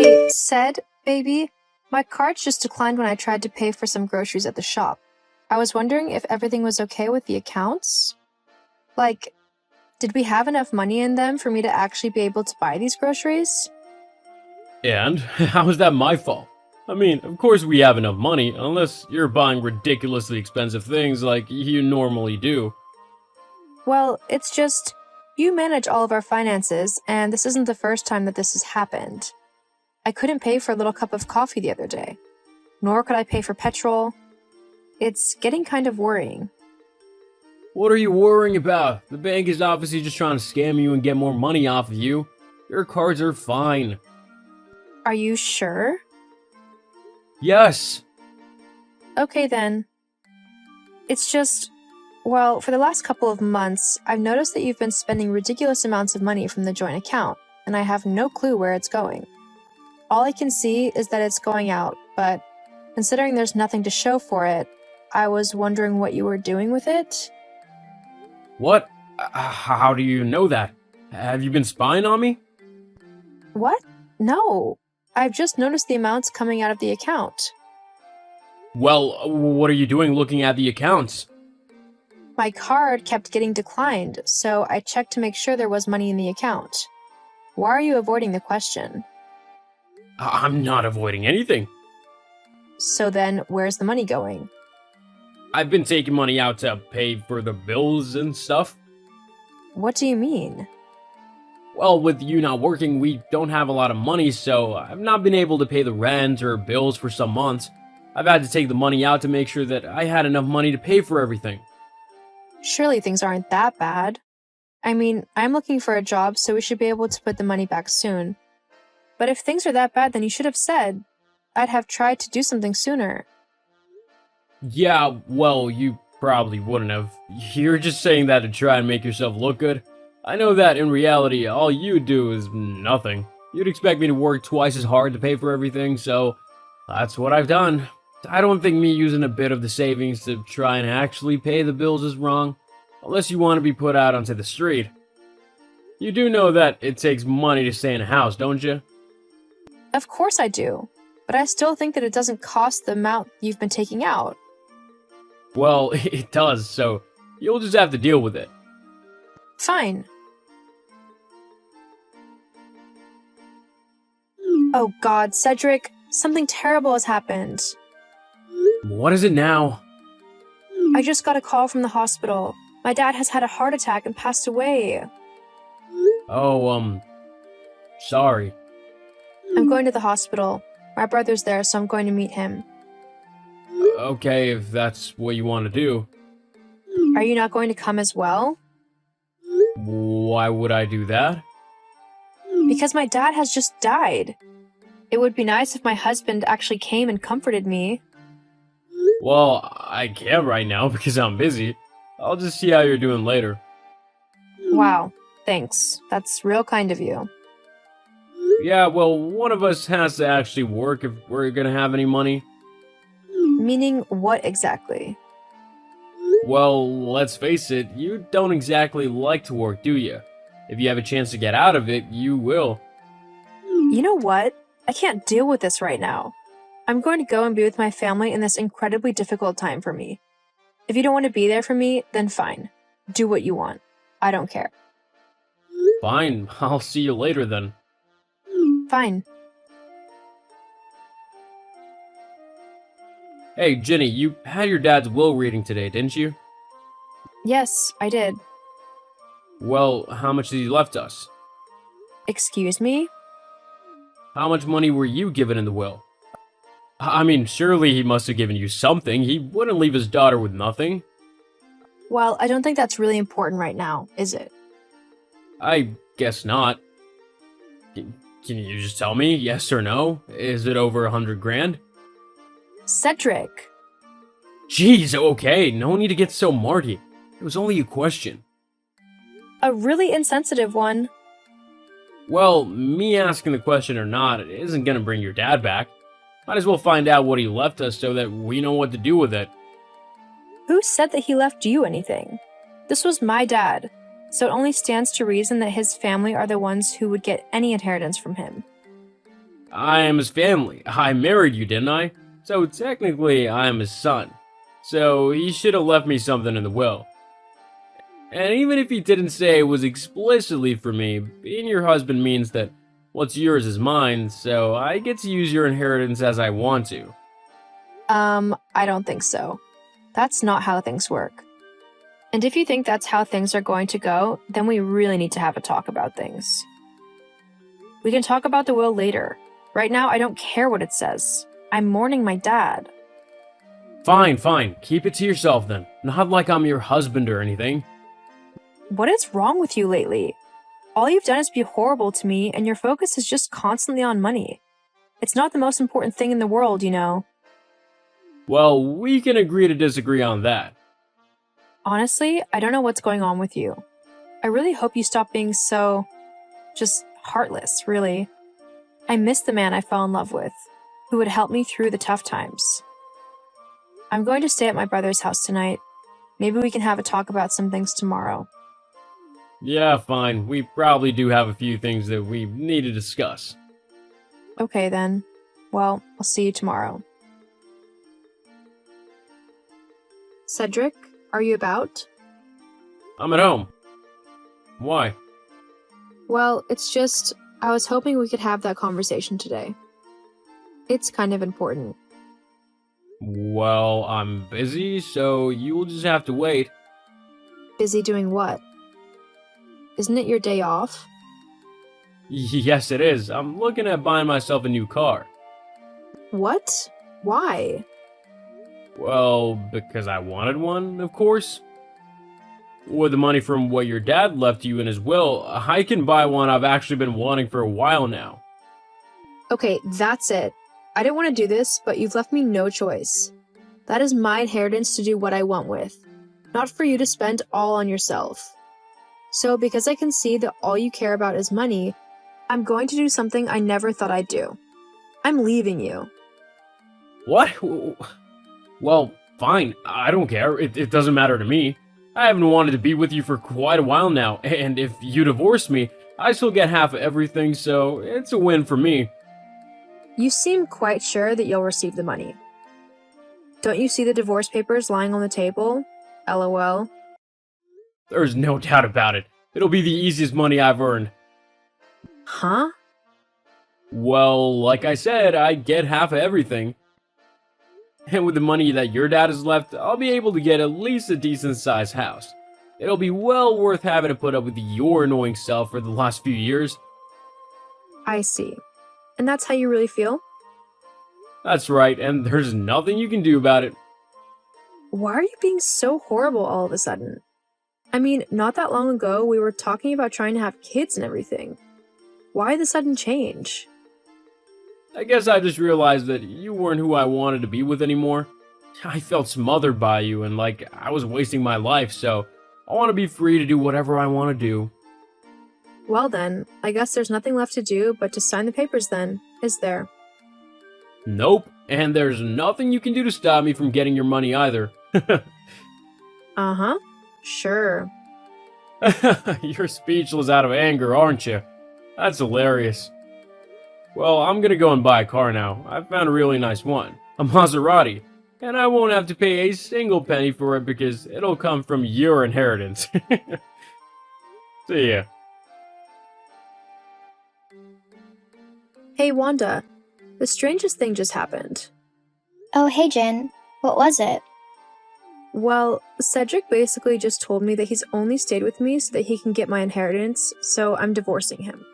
Hey, said, baby, my card just declined when I tried to pay for some groceries at the shop. I was wondering if everything was okay with the accounts? Like, did we have enough money in them for me to actually be able to buy these groceries? And how is that my fault? I mean, of course we have enough money, unless you're buying ridiculously expensive things like you normally do. Well, it's just, you manage all of our finances, and this isn't the first time that this has happened. I couldn't pay for a little cup of coffee the other day, nor could I pay for petrol. It's getting kind of worrying. What are you worrying about? The bank is obviously just trying to scam you and get more money off of you. Your cards are fine. Are you sure? Yes. Okay then. It's just, well, for the last couple of months, I've noticed that you've been spending ridiculous amounts of money from the joint account, and I have no clue where it's going. All I can see is that it's going out, but considering there's nothing to show for it, I was wondering what you were doing with it. What? How do you know that? Have you been spying on me? What? No. I've just noticed the amounts coming out of the account. Well, what are you doing looking at the accounts? My card kept getting declined, so I checked to make sure there was money in the account. Why are you avoiding the question? I'm not avoiding anything. So then, where's the money going? I've been taking money out to pay for the bills and stuff. What do you mean? Well, with you not working, we don't have a lot of money, so I've not been able to pay the rent or bills for some months. I've had to take the money out to make sure that I had enough money to pay for everything. Surely things aren't that bad. I mean, I'm looking for a job, so we should be able to put the money back soon. But if things are that bad, then you should have said. I'd have tried to do something sooner. Yeah, well, you probably wouldn't have. You're just saying that to try and make yourself look good. I know that in reality, all you do is nothing. You'd expect me to work twice as hard to pay for everything, so that's what I've done. I don't think me using a bit of the savings to try and actually pay the bills is wrong, unless you want to be put out onto the street. You do know that it takes money to stay in a house, don't you? Of course I do, but I still think that it doesn't cost the amount you've been taking out. Well, it does, so you'll just have to deal with it. Fine. Oh God, Cedric, something terrible has happened. What is it now? I just got a call from the hospital. My dad has had a heart attack and passed away. Oh, sorry. I'm going to the hospital. My brother's there, so I'm going to meet him. Okay, if that's what you want to do. Are you not going to come as well? Why would I do that? Because my dad has just died. It would be nice if my husband actually came and comforted me. Well, I can't right now because I'm busy. I'll just see how you're doing later. Wow, thanks. That's real kind of you. Yeah, well, one of us has to actually work if we're gonna have any money. Meaning what exactly? Well, let's face it, you don't exactly like to work, do you? If you have a chance to get out of it, you will. You know what? I can't deal with this right now. I'm going to go and be with my family in this incredibly difficult time for me. If you don't want to be there for me, then fine. Do what you want. I don't care. Fine, I'll see you later then. Fine. Hey, Jenny, you had your dad's will reading today, didn't you? Yes, I did. Well, how much has he left us? Excuse me? How much money were you given in the will? I mean, surely he must have given you something. He wouldn't leave his daughter with nothing. Well, I don't think that's really important right now, is it? I guess not. Can you just tell me, yes or no? Is it over 100 grand? Cedric! Jeez, okay, no need to get so marty. It was only a question. A really insensitive one. Well, me asking the question or not, it isn't gonna bring your dad back. Might as well find out what he left us so that we know what to do with it. Who said that he left you anything? This was my dad, so it only stands to reason that his family are the ones who would get any inheritance from him. I am his family. I married you, didn't I? So technically, I am his son. So he should have left me something in the will. And even if he didn't say it was explicitly for me, being your husband means that what's yours is mine, so I get to use your inheritance as I want to. I don't think so. That's not how things work. And if you think that's how things are going to go, then we really need to have a talk about things. We can talk about the will later. Right now, I don't care what it says. I'm mourning my dad. Fine, fine. Keep it to yourself then. Not like I'm your husband or anything. What is wrong with you lately? All you've done is be horrible to me, and your focus is just constantly on money. It's not the most important thing in the world, you know. Well, we can agree to disagree on that. Honestly, I don't know what's going on with you. I really hope you stop being so... just heartless, really. I miss the man I fell in love with, who would help me through the tough times. I'm going to stay at my brother's house tonight. Maybe we can have a talk about some things tomorrow. Yeah, fine. We probably do have a few things that we need to discuss. Okay then. Well, I'll see you tomorrow. Cedric, are you about? I'm at home. Why? Well, it's just, I was hoping we could have that conversation today. It's kind of important. Well, I'm busy, so you'll just have to wait. Busy doing what? Isn't it your day off? Yes, it is. I'm looking at buying myself a new car. What? Why? Well, because I wanted one, of course. With the money from what your dad left you in his will, I can buy one I've actually been wanting for a while now. Okay, that's it. I didn't want to do this, but you've left me no choice. That is my inheritance to do what I want with, not for you to spend all on yourself. So, because I can see that all you care about is money, I'm going to do something I never thought I'd do. I'm leaving you. What? Well, fine. I don't care. It doesn't matter to me. I haven't wanted to be with you for quite a while now, and if you divorce me, I still get half of everything, so it's a win for me. You seem quite sure that you'll receive the money. Don't you see the divorce papers lying on the table? LOL. There's no doubt about it. It'll be the easiest money I've earned. Huh? Well, like I said, I get half of everything. And with the money that your dad has left, I'll be able to get at least a decent-sized house. It'll be well worth having to put up with your annoying self for the last few years. I see. And that's how you really feel? That's right, and there's nothing you can do about it. Why are you being so horrible all of a sudden? I mean, not that long ago, we were talking about trying to have kids and everything. Why the sudden change? I guess I just realized that you weren't who I wanted to be with anymore. I felt smothered by you and like I was wasting my life, so I want to be free to do whatever I want to do. Well then, I guess there's nothing left to do but to sign the papers then, is there? Nope, and there's nothing you can do to stop me from getting your money either. Uh-huh. Sure. You're speechless out of anger, aren't you? That's hilarious. Well, I'm gonna go and buy a car now. I found a really nice one. A Maserati. And I won't have to pay a single penny for it because it'll come from your inheritance. See ya. Hey Wanda, the strangest thing just happened. Oh, hey, Jen. What was it? Well, Cedric basically just told me that he's only stayed with me so that he can get my inheritance, so I'm divorcing him.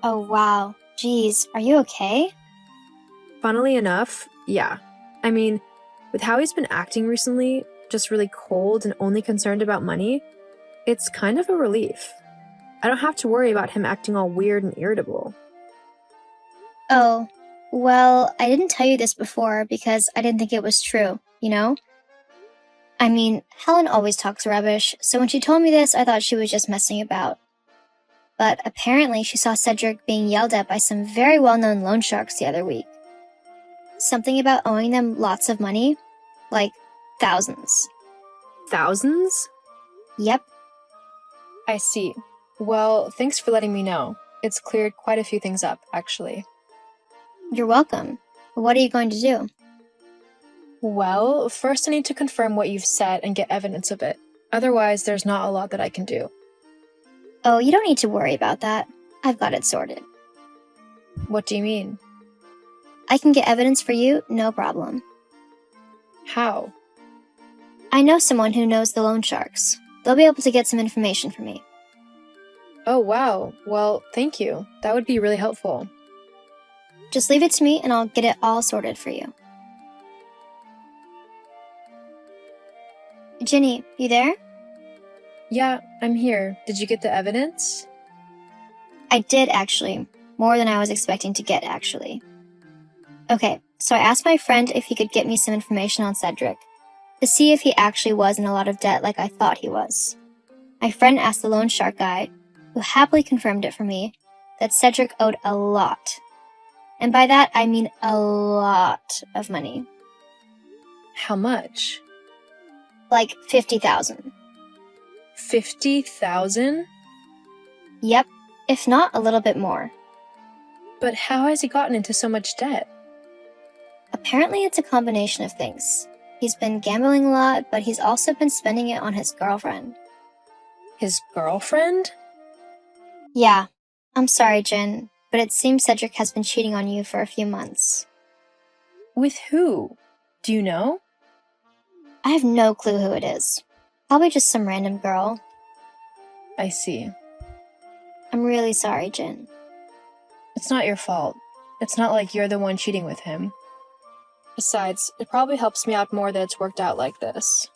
Oh, wow. Geez, are you okay? Funnily enough, yeah. I mean, with how he's been acting recently, just really cold and only concerned about money, it's kind of a relief. I don't have to worry about him acting all weird and irritable. Oh, well, I didn't tell you this before because I didn't think it was true, you know? I mean, Helen always talks rubbish, so when she told me this, I thought she was just messing about. But apparently she saw Cedric being yelled at by some very well-known loan sharks the other week. Something about owing them lots of money, like thousands. Thousands? Yep. I see. Well, thanks for letting me know. It's cleared quite a few things up, actually. You're welcome. What are you going to do? Well, first I need to confirm what you've said and get evidence of it. Otherwise, there's not a lot that I can do. Oh, you don't need to worry about that. I've got it sorted. What do you mean? I can get evidence for you, no problem. How? I know someone who knows the loan sharks. They'll be able to get some information for me. Oh, wow. Well, thank you. That would be really helpful. Just leave it to me and I'll get it all sorted for you. Ginny, you there? Yeah, I'm here. Did you get the evidence? I did, actually. More than I was expecting to get, actually. Okay, so I asked my friend if he could get me some information on Cedric, to see if he actually was in a lot of debt like I thought he was. My friend asked the loan shark guy, who happily confirmed it for me, that Cedric owed a lot. And by that, I mean a lot of money. How much? Like 50,000. 50,000? Yep, if not a little bit more. But how has he gotten into so much debt? Apparently it's a combination of things. He's been gambling a lot, but he's also been spending it on his girlfriend. His girlfriend? Yeah, I'm sorry, Jen, but it seems Cedric has been cheating on you for a few months. With who? Do you know? I have no clue who it is. Probably just some random girl. I see. I'm really sorry, Jen. It's not your fault. It's not like you're the one cheating with him. Besides, it probably helps me out more that it's worked out like this.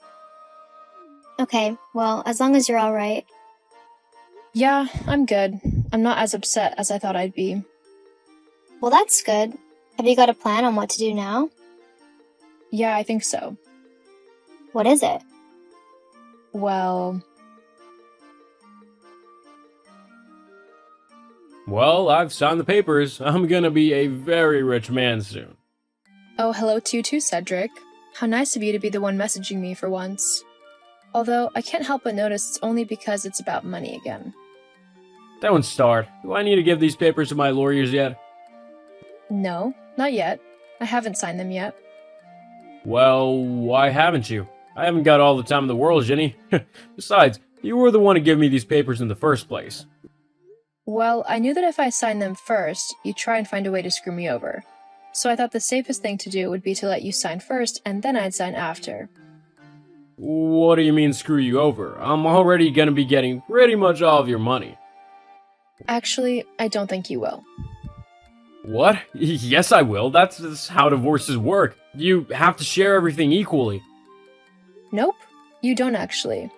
Okay, well, as long as you're alright. Yeah, I'm good. I'm not as upset as I thought I'd be. Well, that's good. Have you got a plan on what to do now? Yeah, I think so. What is it? Well, I've signed the papers. I'm gonna be a very rich man soon. oh, hello to you too, Cedric. How nice of you to be the one messaging me for once. Although, I can't help but notice it's only because it's about money again. Don't start. Do I need to give these papers to my lawyers yet? No, not yet. I haven't signed them yet. Well, why haven't you? I haven't got all the time in the world, Jenny. Besides, you were the one to give me these papers in the first place. Well, I knew that if I signed them first, you'd try and find a way to screw me over. So I thought the safest thing to do would be to let you sign first, and then I'd sign after. What do you mean screw you over? I'm already gonna be getting pretty much all of your money. Actually, I don't think you will. What? Yes, I will. That's how divorces work. You have to share everything equally. Nope, you don't actually.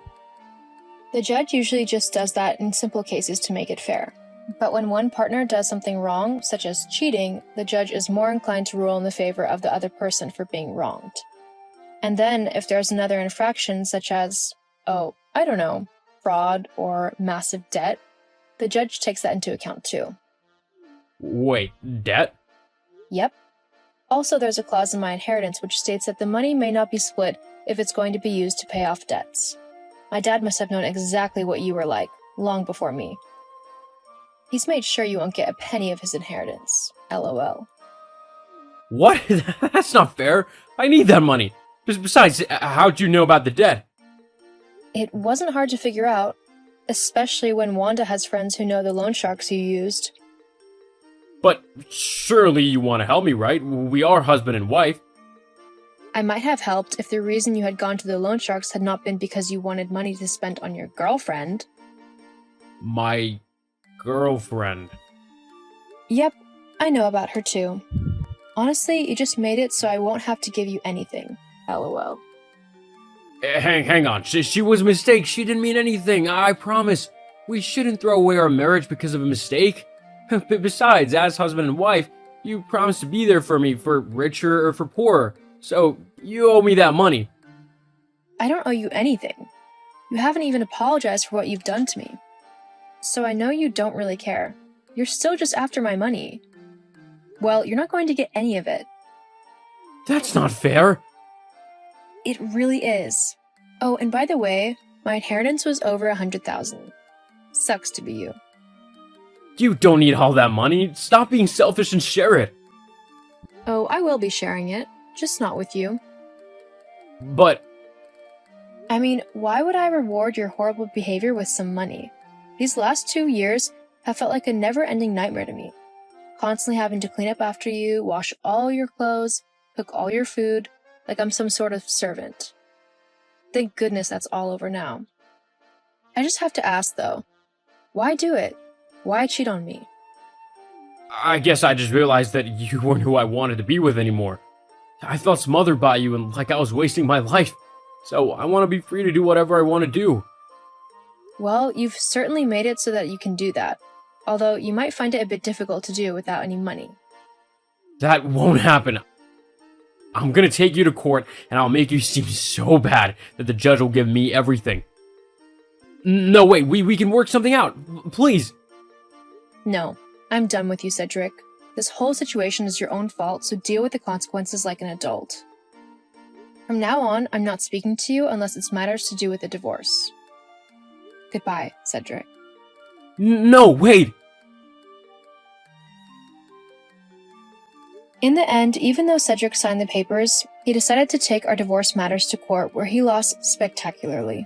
The judge usually just does that in simple cases to make it fair. But when one partner does something wrong, such as cheating, the judge is more inclined to rule in the favor of the other person for being wronged. And then, if there's another infraction, such as, I don't know, fraud or massive debt, the judge takes that into account too. Wait, debt? Yep. Also, there's a clause in my inheritance which states that the money may not be split if it's going to be used to pay off debts. My dad must have known exactly what you were like, long before me. He's made sure you won't get a penny of his inheritance. LOL. What? That's not fair. I need that money. Besides, how'd you know about the debt? It wasn't hard to figure out, especially when Wanda has friends who know the loan sharks you used. But surely you want to help me, right? We are husband and wife. I might have helped if the reason you had gone to the loan sharks had not been because you wanted money to spend on your girlfriend. My girlfriend. Yep, I know about her too. Honestly, you just made it so I won't have to give you anything. LOL. Hang on. She was a mistake. She didn't mean anything. I promise. We shouldn't throw away our marriage because of a mistake. Besides, as husband and wife, you promised to be there for me, for richer or for poorer. So, you owe me that money. I don't owe you anything. You haven't even apologized for what you've done to me. So I know you don't really care. You're still just after my money. Well, you're not going to get any of it. That's not fair. It really is. Oh, and by the way, my inheritance was over 100,000. Sucks to be you. You don't need all that money. Stop being selfish and share it. Oh, I will be sharing it, just not with you. But I mean, why would I reward your horrible behavior with some money? These last 2 years have felt like a never-ending nightmare to me. Constantly having to clean up after you, wash all your clothes, cook all your food, like I'm some sort of servant. Thank goodness that's all over now. I just have to ask, though, why do it? Why cheat on me? I guess I just realized that you weren't who I wanted to be with anymore. I felt smothered by you and like I was wasting my life. So I want to be free to do whatever I want to do. Well, you've certainly made it so that you can do that, although you might find it a bit difficult to do without any money. That won't happen. I'm gonna take you to court and I'll make you seem so bad that the judge will give me everything. No, wait, we can work something out. Please. No, I'm done with you, Cedric. This whole situation is your own fault, so deal with the consequences like an adult. From now on, I'm not speaking to you unless it's matters to do with a divorce. Goodbye, Cedric. No, wait! In the end, even though Cedric signed the papers, he decided to take our divorce matters to court where he lost spectacularly.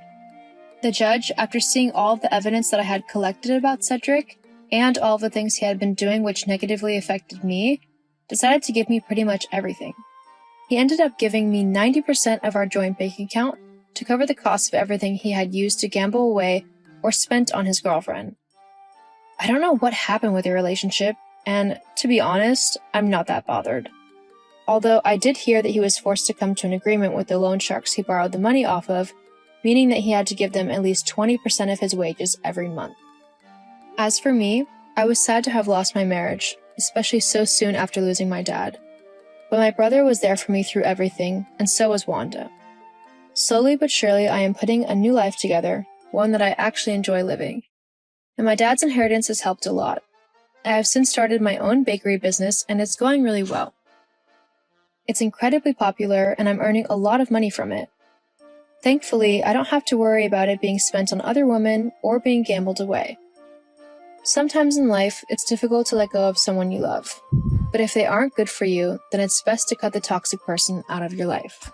The judge, after seeing all of the evidence that I had collected about Cedric, and all of the things he had been doing which negatively affected me, decided to give me pretty much everything. He ended up giving me 90% of our joint bank account to cover the cost of everything he had used to gamble away or spent on his girlfriend. I don't know what happened with their relationship, and to be honest, I'm not that bothered. Although I did hear that he was forced to come to an agreement with the loan sharks he borrowed the money off of, meaning that he had to give them at least 20% of his wages every month. As for me, I was sad to have lost my marriage, especially so soon after losing my dad. But my brother was there for me through everything, and so was Wanda. Slowly but surely, I am putting a new life together, one that I actually enjoy living. And my dad's inheritance has helped a lot. I have since started my own bakery business, and it's going really well. It's incredibly popular, and I'm earning a lot of money from it. Thankfully, I don't have to worry about it being spent on other women or being gambled away. Sometimes in life, it's difficult to let go of someone you love. But if they aren't good for you, then it's best to cut the toxic person out of your life.